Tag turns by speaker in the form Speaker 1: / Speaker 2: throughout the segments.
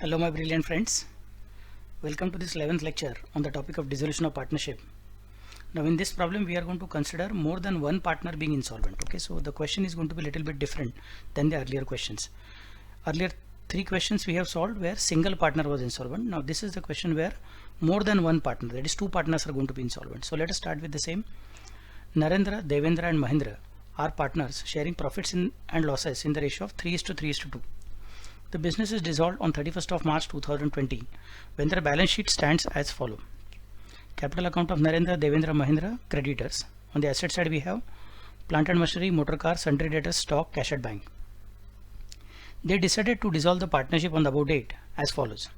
Speaker 1: Hello my brilliant friends. Welcome to this 11th lecture on the topic of dissolution of partnership. Now in this problem we are going to consider more than one partner being insolvent. Okay, so the question is going to be a little bit different than the earlier questions. Earlier 3 questions we have solved where single partner was insolvent. Now this is the question where more than one partner, that is 2 partners, are going to be insolvent. So let us start with the same. Narendra, Devendra and Mahendra are partners sharing profits and losses in the ratio of 3:3:2. The business is dissolved on 31st of March 2020 when their balance sheet stands as follows. Capital account of Narendra, Devendra, Mahendra, creditors. On the asset side we have plant and machinery, motor car, sundry debtors, stock, cash at bank. They decided to dissolve the partnership on the above date as follows.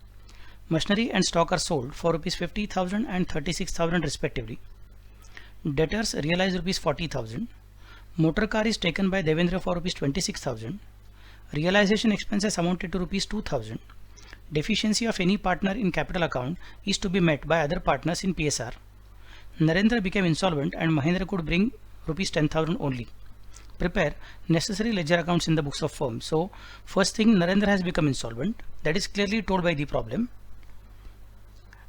Speaker 1: Machinery and stock are sold for Rs 50,000 and 36,000 respectively. Debtors realized Rs 40,000. Motor car is taken by Devendra for Rs 26,000. Realization expenses amounted to Rs 2,000. Deficiency of any partner in capital account is to be met by other partners in PSR. Narendra became insolvent and Mahendra could bring Rs 10,000 only. Prepare necessary ledger accounts in the books of firm. So first thing, Narendra has become insolvent. That is clearly told by the problem.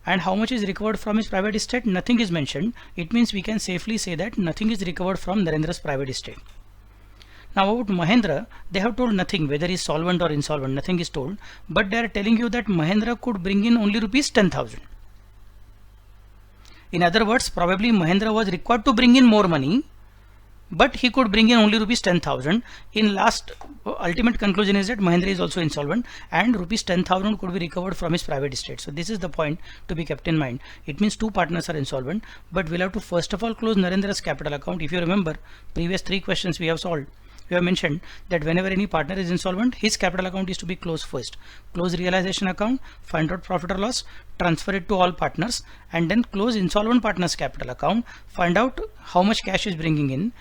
Speaker 1: And how much is recovered from his private estate? Nothing is mentioned. It means we can safely say that nothing is recovered from Narendra's private estate. Now about Mahendra, they have told nothing, whether he is solvent or insolvent, nothing is told, but they are telling you that Mahendra could bring in only Rs 10,000. In other words, probably Mahendra was required to bring in more money, but he could bring in only Rs 10,000. In last, ultimate conclusion is that Mahendra is also insolvent and Rs 10,000 could be recovered from his private estate. So this is the point to be kept in mind. It means 2 partners are insolvent, but we'll have to first of all close Narendra's capital account. If you remember, previous 3 questions we have solved. We have mentioned that whenever any partner is insolvent, his capital account is to be closed first. Close realization account, find out profit or loss, transfer it to all partners, and then close insolvent partner's capital account, find out how much cash is bringing in.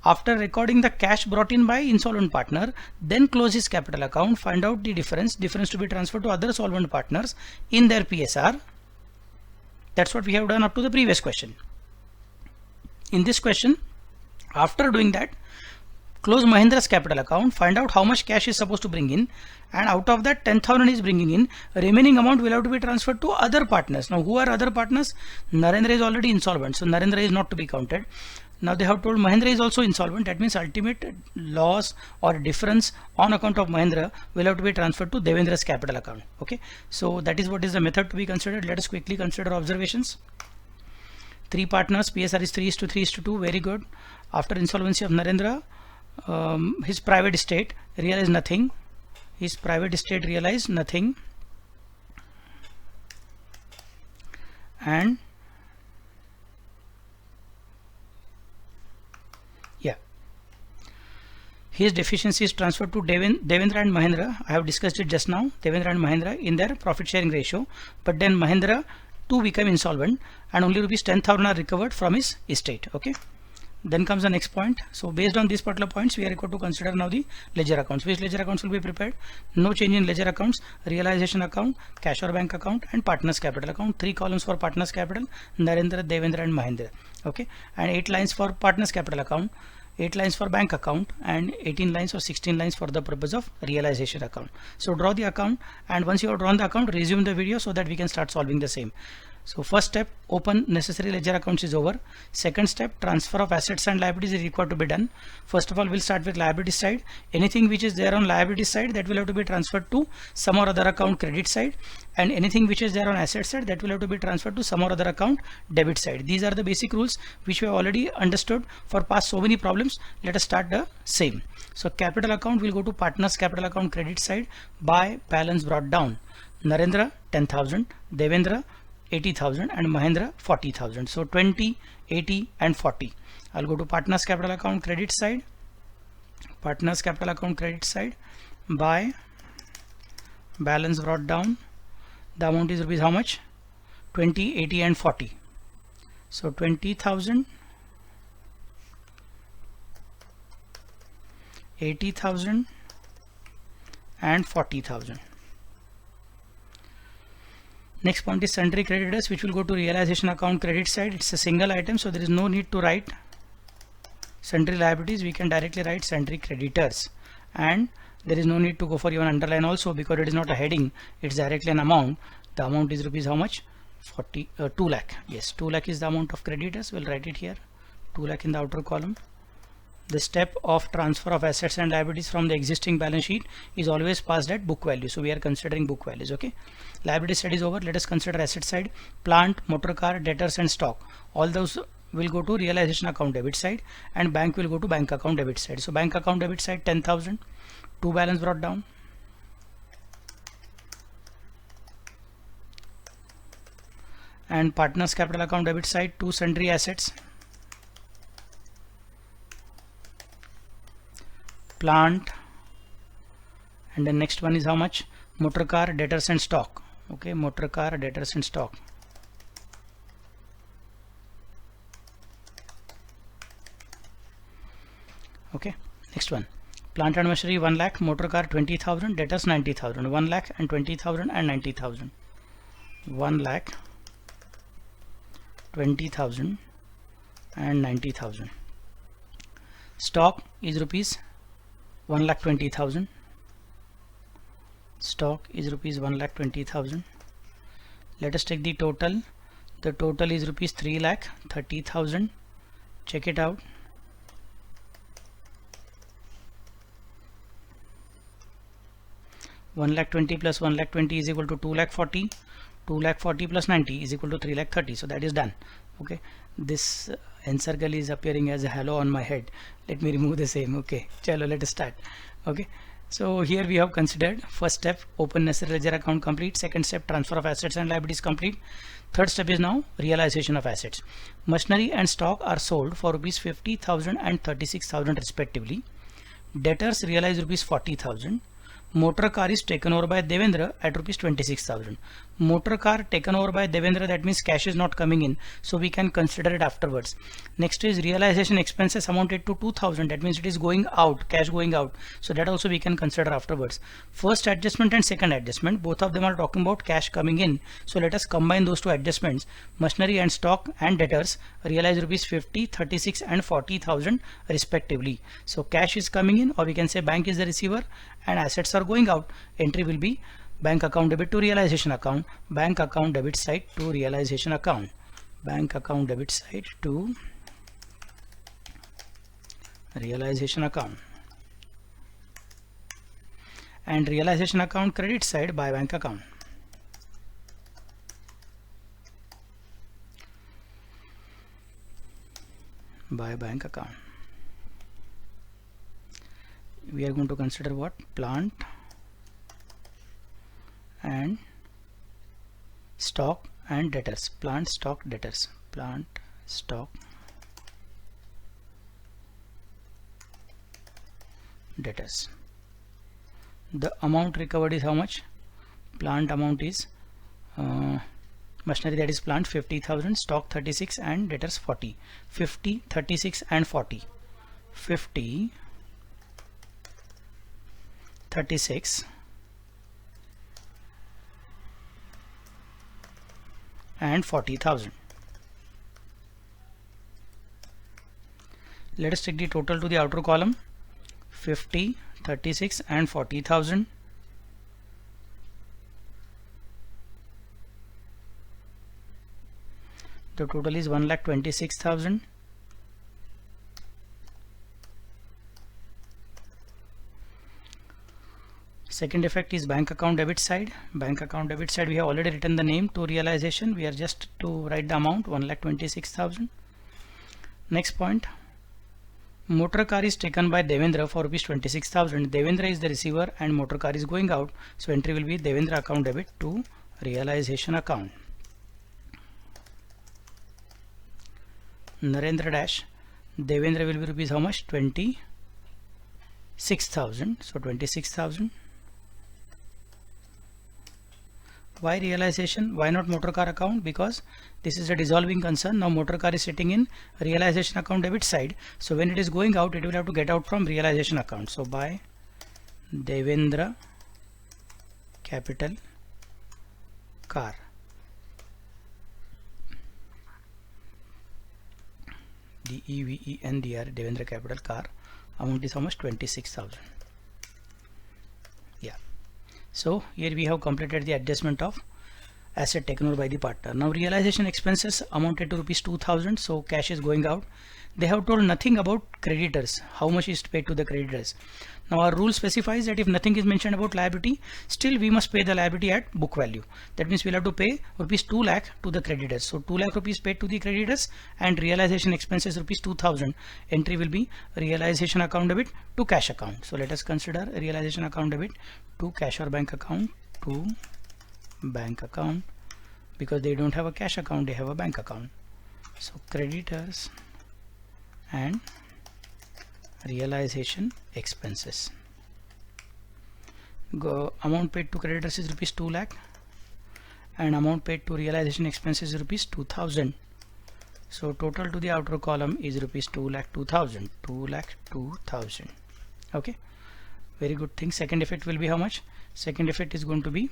Speaker 1: After recording the cash brought in by insolvent partner, then close his capital account, find out the difference to be transferred to other solvent partners in their PSR. That's what we have done up to the previous question. In this question, after doing that, close Mahendra's capital account, find out how much cash is supposed to bring in, and out of that 10,000 is bringing in, remaining amount will have to be transferred to other partners. Now who are other partners? Narendra is already insolvent, so Narendra is not to be counted. Now they have told Mahendra is also insolvent, that means ultimate loss or difference on account of Mahendra will have to be transferred to Devendra's capital account. Okay, so that is what is the method to be considered. Let us quickly consider observations. 3 partners, PSR is 3:3:2, very good. After insolvency of Narendra, his private estate realized nothing. And yeah, his deficiency is transferred to Devendra and Mahendra. I have discussed it just now. Devendra and Mahendra in their profit sharing ratio, but then Mahendra too became insolvent and only Rs 10,000 are recovered from his estate. Okay, then comes the next point. So based on these particular points, we are required to consider now the ledger accounts. Which ledger accounts will be prepared? No change in ledger accounts, realization account, cash or bank account, and partners capital account. 3 columns for partners capital, Narendra, Devendra and Mahendra. Okay, and 8 lines for partners capital account, 8 lines for bank account, and 18 lines or 16 lines for the purpose of realization account. So draw the account, and once you have drawn the account, resume the video so that we can start solving the same. So first step, open necessary ledger accounts is over. Second step, transfer of assets and liabilities is required to be done. First of all, we'll start with liability side. Anything which is there on liability side, that will have to be transferred to some or other account credit side, and anything which is there on asset side, that will have to be transferred to some or other account debit side. These are the basic rules which we have already understood for past so many problems. Let us start the same. So capital account will go to partners capital account credit side by balance brought down. Narendra 10,000, Devendra 80,000 and Mahendra 40,000. So 20, 80 and 40. I'll go to partners capital account credit side. Partners capital account credit side by balance brought down. The amount is rupees how much? 20, 80 and 40. So 20,000, 80,000 and 40,000. Next point is sundry creditors, which will go to realization account credit side. It's a single item, so there is no need to write sundry liabilities. We can directly write sundry creditors, and There is no need to go for even underline also, because it is not a heading, it's directly an amount. The amount is rupees how much? 2 lakh. Yes, 2 lakh is the amount of creditors. We'll write it here, 2 lakh in the outer column. The step of transfer of assets and liabilities from the existing balance sheet is always passed at book value, so we are considering book values. Okay, liability side is over. Let us consider asset side. Plant, motor car, debtors and stock, all those will go to realization account debit side, and bank will go to bank account debit side. So bank account debit side 10,000, 2 balance brought down. And partners capital account debit side 2 sundry assets, plant, and the next one is how much? Motor car, debtors and stock. Okay, motor car, debtors and stock. Okay, next one, plant and machinery 1 lakh, motor car 20,000, debtors 90,000. 1 lakh and 20,000 and 90,000. 1 lakh, 20,000 and 90,000. Stock is rupees 1,20,000. Stock is rupees 1,20,000. Let us take the total. The total is rupees 3,30,000. Check it out. One lakh 20 plus 1,20,000 is equal to 2,40,000. 2,40,000 plus 90 is equal to 3,30,000. So that is done. Okay, this encircle is appearing as a halo on my head. Let me remove the same. Okay, chalo, let us start. Okay, so here we have considered first step, open necessary ledger account complete. Second step, transfer of assets and liabilities complete. Third step is now realization of assets. Machinery and stock are sold for rupees 50,000 and 36,000 respectively. Debtors realize rupees 40,000. Motor car is taken over by Devendra at rupees 26,000. Motor car taken over by Devendra, that means cash is not coming in, so we can consider it afterwards. Next is realization expenses amounted to 2,000, that means it is going out, cash going out, so that also we can consider afterwards. First adjustment and second adjustment, both of them are talking about cash coming in, so let us combine those two adjustments. Machinery and stock and debtors realize rupees 50, 36 and 40,000 respectively. So cash is coming in, or we can say bank is the receiver and assets are going out. Entry will be bank account debit to realization account, bank account debit side to realization account, bank account debit side to realization account, and realization account credit side by bank account. By bank account. We are going to consider what? Plant and stock and debtors. Plant, stock, debtors. Plant, stock, debtors. The amount recovered is how much? Plant amount is machinery, that is plant 50,000, stock 36 and debtors 40. 50, 36 and 40. 50, 36 and 40,000. Let us take the total to the outer column. 50, 36 and 40,000. The total is 1,26,000. Second effect is bank account debit side. Bank account debit side, we have already written the name to realization. We are just to write the amount 1,26,000. Next point, motor car is taken by Devendra for rupees 26,000. Devendra is the receiver and motor car is going out. So entry will be Devendra account debit to realization account. Narendra dash, Devendra will be rupees how much? 26,000. So 26,000. Why realization? Why not motor car account? Because this is a dissolving concern. Now motor car is sitting in realization account debit side. So when it is going out, it will have to get out from realization account. So by Devendra capital car. Devendra Devendra capital car. Amount is how much? 26,000. So here we have completed the adjustment of asset taken over by the partner. Now realization expenses amounted to rupees 2000, so cash is going out. They have told nothing about creditors, how much is paid to the creditors. Now our rule specifies that if nothing is mentioned about liability, still we must pay the liability at book value. That means we'll have to pay rupees 2 lakh to the creditors. So 2 lakh rupees paid to the creditors and realization expenses rupees 2000. Entry will be realization account debit to cash account. So let us consider realization account debit to cash or bank account, to bank account, because they don't have a cash account, they have a bank account. So creditors and realization expenses. Amount paid to creditors is rupees 2 lakh and amount paid to realization expenses is rupees 2000. So total to the outer column is rupees 2 lakh 2000, 2 lakh 2000. Okay, very good thing. Second effect will be how much? Second effect is going to be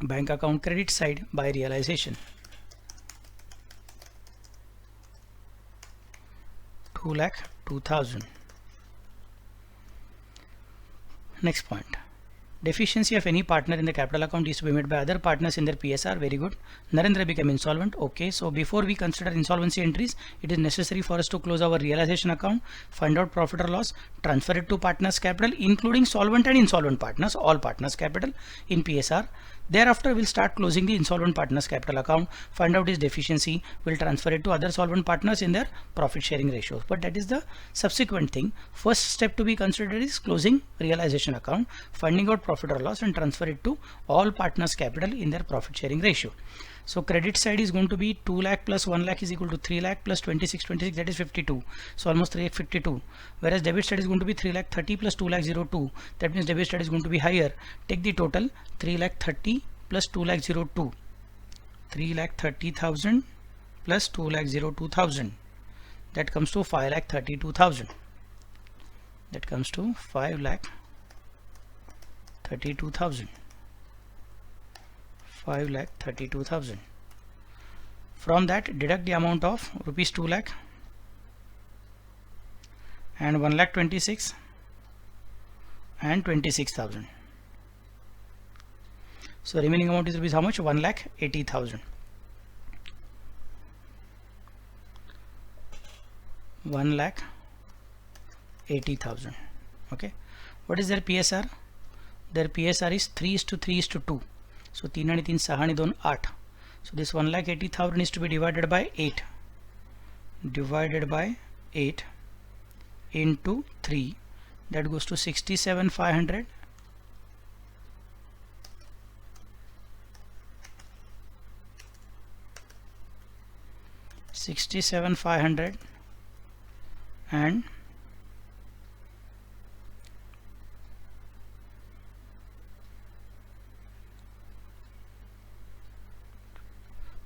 Speaker 1: bank account credit side by realization, 2 lakh 2000. Next point, deficiency of any partner in the capital account is to be made by other partners in their PSR. Very good. Narendra became insolvent. Okay, so before we consider insolvency entries, it is necessary for us to close our realization account, find out profit or loss, transfer it to partners capital, including solvent and insolvent partners, all partners capital in PSR. Thereafter we'll start closing the insolvent partners capital account, find out its deficiency, we'll transfer it to other solvent partners in their profit sharing ratios. But that is the subsequent thing. First step to be considered is closing realization account, finding out profit or loss and transfer it to all partners capital in their profit sharing ratio. So credit side is going to be 2 lakh plus 1 lakh is equal to 3 lakh plus 26, that is 52. So almost 352. Whereas debit side is going to be 3 lakh 30 plus 2 lakh 02. That means debit side is going to be higher. Take the total 3 lakh 30 plus 2 lakh 02. 3 lakh 30,000 plus 2 lakh 02,000. That comes to 5 lakh 32,000. That comes to 5 lakh 32,000. 5 lakh 32,000. From that deduct the amount of rupees 2 lakh and 1 lakh 26 and 26,000. So remaining amount is rupees how much? 1 lakh 80,000. 1 lakh 80,000. Okay. What is their PSR? Their PSR is 3:3:2. So 3 and 3 6 and 2 8. So this 1,80,000 is to be divided by 8. Divided by 8 into 3. That goes to 67,500. 67,500 and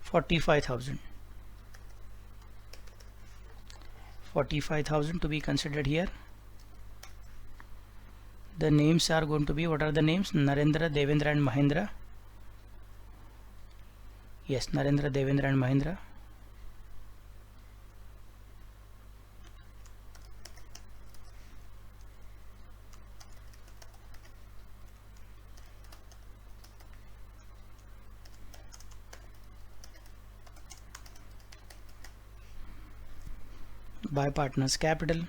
Speaker 1: 45,000. 45,000 to be considered here. The names are going to be, what are the names? Narendra, Devendra and Mahendra. Yes, Narendra, Devendra and Mahendra. By partners capital,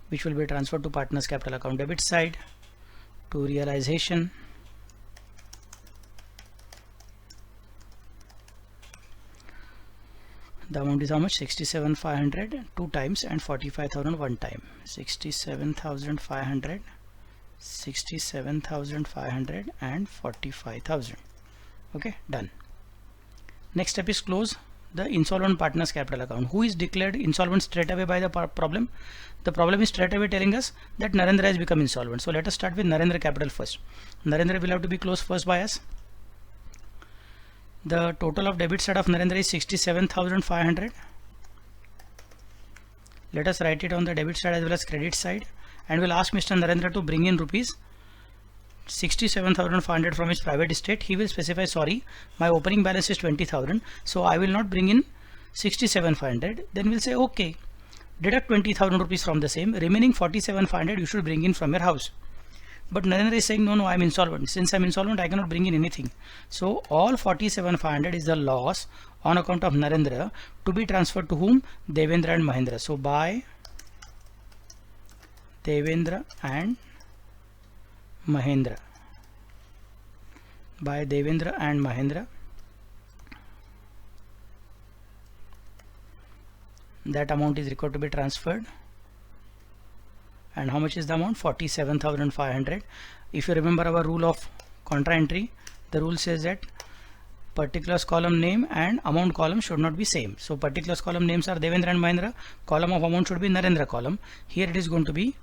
Speaker 1: which will be transferred to partners capital account debit side to realization. The amount is how much? 67,500 2 times and 45,000 1 time. 67,500, 67,500 and 45,000. Okay, done. Next step is close the insolvent partners capital account. Who is declared insolvent straight away by the problem? The problem is straight away telling us that Narendra has become insolvent. So let us start with Narendra capital first. Narendra will have to be closed first by us. The total of debit side of Narendra is 67,500. Let us write it on the debit side as well as credit side, and we'll ask Mr. Narendra to bring in rupees 67,500 from his private estate. He will specify, sorry, my opening balance is 20,000, so I will not bring in 67,500. Then we'll say okay, Deduct 20,000 rupees from the same. Remaining 47,500 you should bring in from your house. But Narendra is saying, no, I am insolvent. Since I am insolvent, I cannot bring in anything. So all 47,500 is the loss on account of Narendra to be transferred to whom? Devendra and Mahendra. So by Devendra and Mahendra. By Devendra and Mahendra. That amount is required to be transferred. And how much is the amount? 47,500. If you remember our rule of contra entry, the rule says that particulars column name and amount column should not be same. So particulars column names are Devendra and Mahendra. Column of amount should be Narendra column. Here it is going to be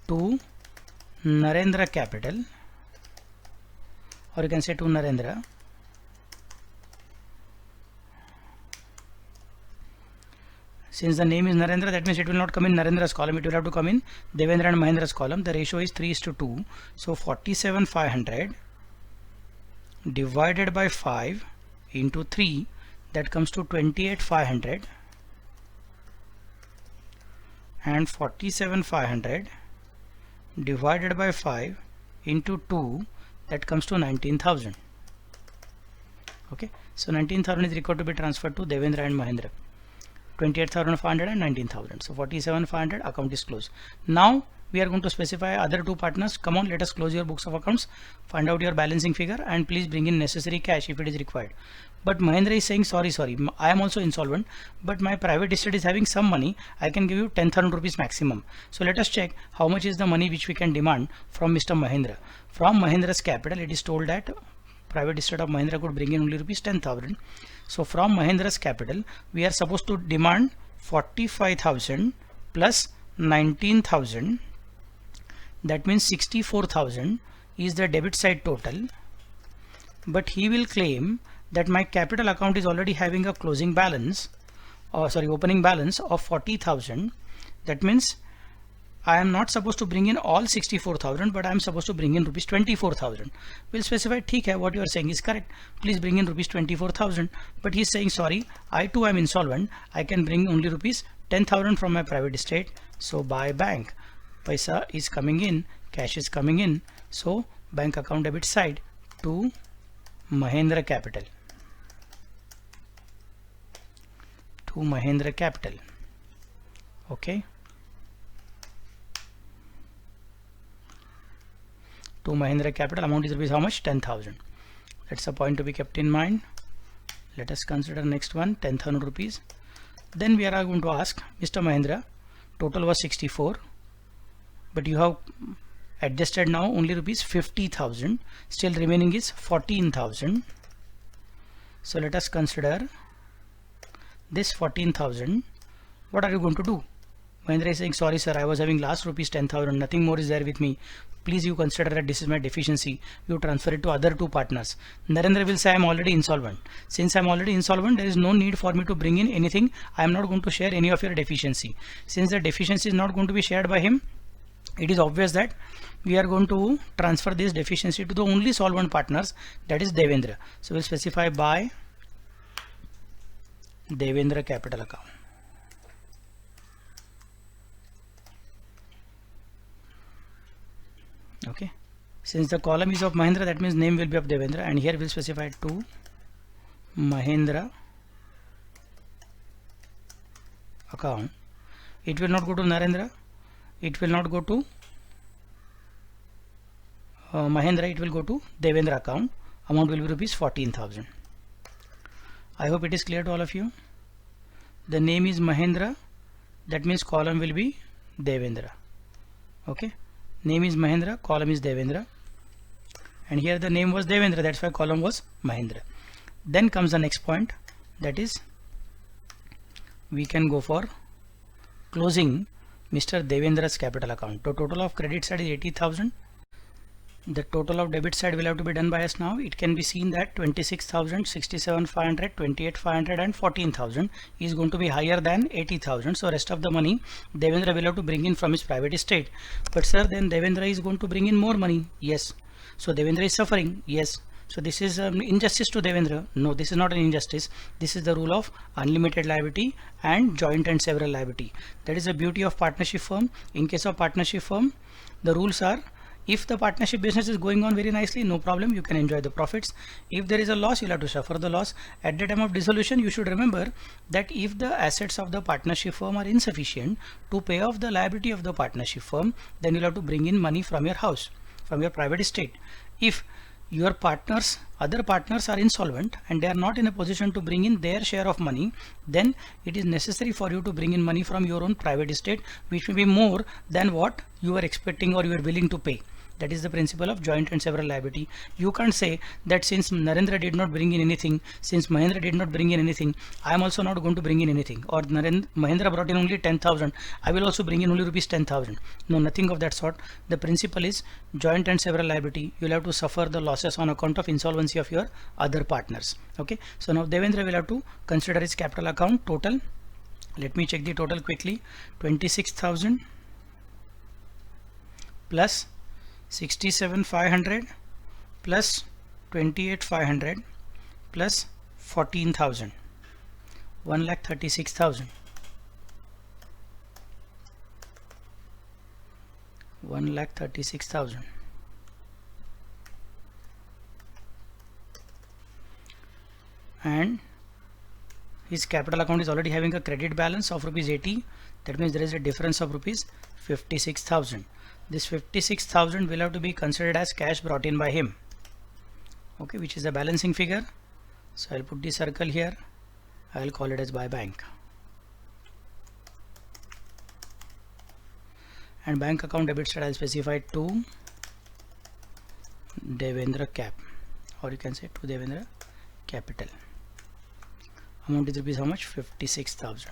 Speaker 1: to Narendra capital, or you can say to Narendra. Since the name is Narendra, that means it will not come in Narendra's column, it will have to come in Devendra and Mahendra's column. The ratio is 3:2. So 47,500 divided by 5 into 3, that comes to 28,500, and 47,500 divided by 5 into 2, that comes to 19,000. Okay, so 19,000 is required to be transferred to Devendra and Mahendra. 28,500 and 19,000. So 47,500, account is closed. Now we are going to specify other two partners. Come on, let us close your books of accounts, find out your balancing figure, and please bring in necessary cash if it is required. But Mahendra is saying, sorry, I am also insolvent, but my private estate is having some money. I can give you 10,000 rupees maximum. So let us check how much is the money which we can demand from Mr. Mahendra. From Mahendra's capital, it is told that private estate of Mahendra could bring in only rupees 10,000. So from Mahendra's capital, we are supposed to demand 45,000 plus 19,000. That means 64,000 is the debit side total. But he will claim that my capital account is already having a closing balance, opening balance of 40,000. That means I am not supposed to bring in all 64,000, but I am supposed to bring in rupees 24,000. We'll specify, ठीक है, what you are saying is correct. Please bring in rupees 24,000. But he is saying, sorry, I too am insolvent. I can bring only rupees 10,000 from my private estate. So by bank, paisa is coming in, cash is coming in. So bank account debit side to Mahendra capital. To Mahendra capital. Okay. To Mahendra capital, amount is rupees how much? 10,000. That's a point to be kept in mind. Let us consider next one, 10,000 rupees. Then we are going to ask Mr. Mahendra, total was 64, but you have adjusted now only rupees 50,000. Still remaining is 14,000. So let us consider this 14,000. What are you going to do? Mahendra is saying, sorry sir, I was having last rupees 10,000, nothing more is there with me. Please you consider that this is my deficiency. You transfer it to other two partners. Narendra will say, I am already insolvent. Since I am already insolvent, there is no need for me to bring in anything. I am not going to share any of your deficiency. Since the deficiency is not going to be shared by him, it is obvious that we are going to transfer this deficiency to the only solvent partners, that is Devendra. So we'll specify by Devendra capital account. Okay, since the column is of Mahendra, that means name will be of Devendra, and here we'll specify to Mahendra account. It will not go to Narendra, it will not go to Mahendra, it will go to Devendra account. Amount will be rupees 14,000. I hope it is clear to all of you. The name is Mahendra, that means column will be Devendra. Okay, name is Mahendra, column is Devendra, and here the name was Devendra, that's why column was Mahendra. Then comes the next point, that is we can go for closing Mr. Devendra's capital account. The total of credit side is 80,000. The total of debit side will have to be done by us now. It can be seen that 26,000, 67,500, 28,500 and 14,000 is going to be higher than 80,000. So rest of the money Devendra will have to bring in from his private estate. But sir, then Devendra is going to bring in more money. Yes. So Devendra is suffering. Yes. So this is injustice to Devendra. No, this is not an injustice. This is the rule of unlimited liability and joint and several liability. That is the beauty of partnership firm. In case of partnership firm, the rules are, if the partnership business is going on very nicely, no problem, you can enjoy the profits. If there is a loss, you'll have to suffer the loss. At the time of dissolution, you should remember that if the assets of the partnership firm are insufficient to pay off the liability of the partnership firm, then you'll have to bring in money from your house, from your private estate. If your partners, other partners are insolvent and they are not in a position to bring in their share of money, then it is necessary for you to bring in money from your own private estate, which may be more than what you are expecting or you are willing to pay. That is the principle of joint and several liability. You can't say that since Narendra did not bring in anything, since Mahendra did not bring in anything, I am also not going to bring in anything. Or Mahendra brought in only 10,000, I will also bring in only rupees 10,000. No, nothing of that sort. The principle is joint and several liability. You will have to suffer the losses on account of insolvency of your other partners. Okay. So now Devendra will have to consider his capital account total. Let me check the total quickly. 26,000 plus 67,500 plus 28,500 plus 14,000, 1,36,000. 1,36,000. And his capital account is already having a credit balance of rupees 80. That means there is a difference of rupees 56,000. This 56,000 will have to be considered as cash brought in by him, okay, which is a balancing figure. So I'll put the circle here. I'll call it as by bank. And bank account debit side I'll specify to Devendra Cap, or you can say to Devendra Capital. Amount is rupees how much? 56,000.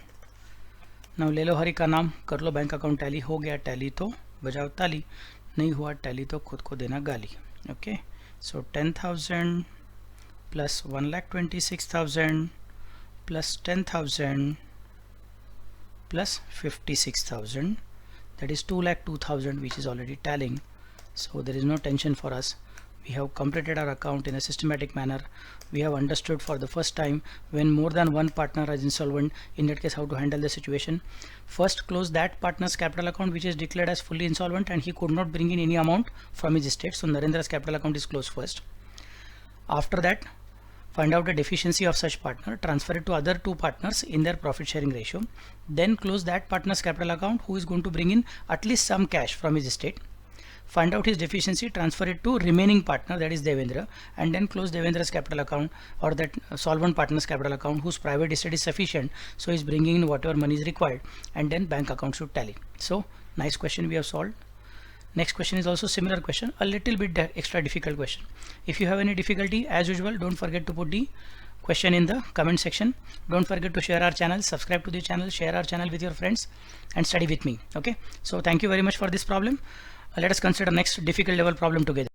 Speaker 1: Now ले लो हरि का नाम, कर लो bank account tally. हो गया tally तो बजाओ ताली, नहीं हुआ टैली तो खुद को देना गाली. Okay, so 10,000 plus 1,26,000 plus 10,000 plus 56,000, that is 2,02,000, which is already tallying. So there is no tension for us. We have completed our account in a systematic manner. We have understood for the first time when more than one partner is insolvent, in that case how to handle the situation. First, close that partner's capital account which is declared as fully insolvent and he could not bring in any amount from his estate. So Narendra's capital account is closed first. After that, find out the deficiency of such partner, transfer it to other two partners in their profit sharing ratio. Then close that partner's capital account who is going to bring in at least some cash from his estate. Find out his deficiency, transfer it to remaining partner, that is Devendra, and then close Devendra's capital account or that solvent partner's capital account whose private estate is sufficient, so he's bringing in whatever money is required, and then bank account should tally. So nice question we have solved. Next question is also similar question, a little bit extra difficult question. If you have any difficulty, as usual, don't forget to put the question in the comment section. Don't forget to share our channel, subscribe to the channel, share our channel with your friends, and study with me. Okay, so thank you very much for this problem. Let us consider next difficult level problem together.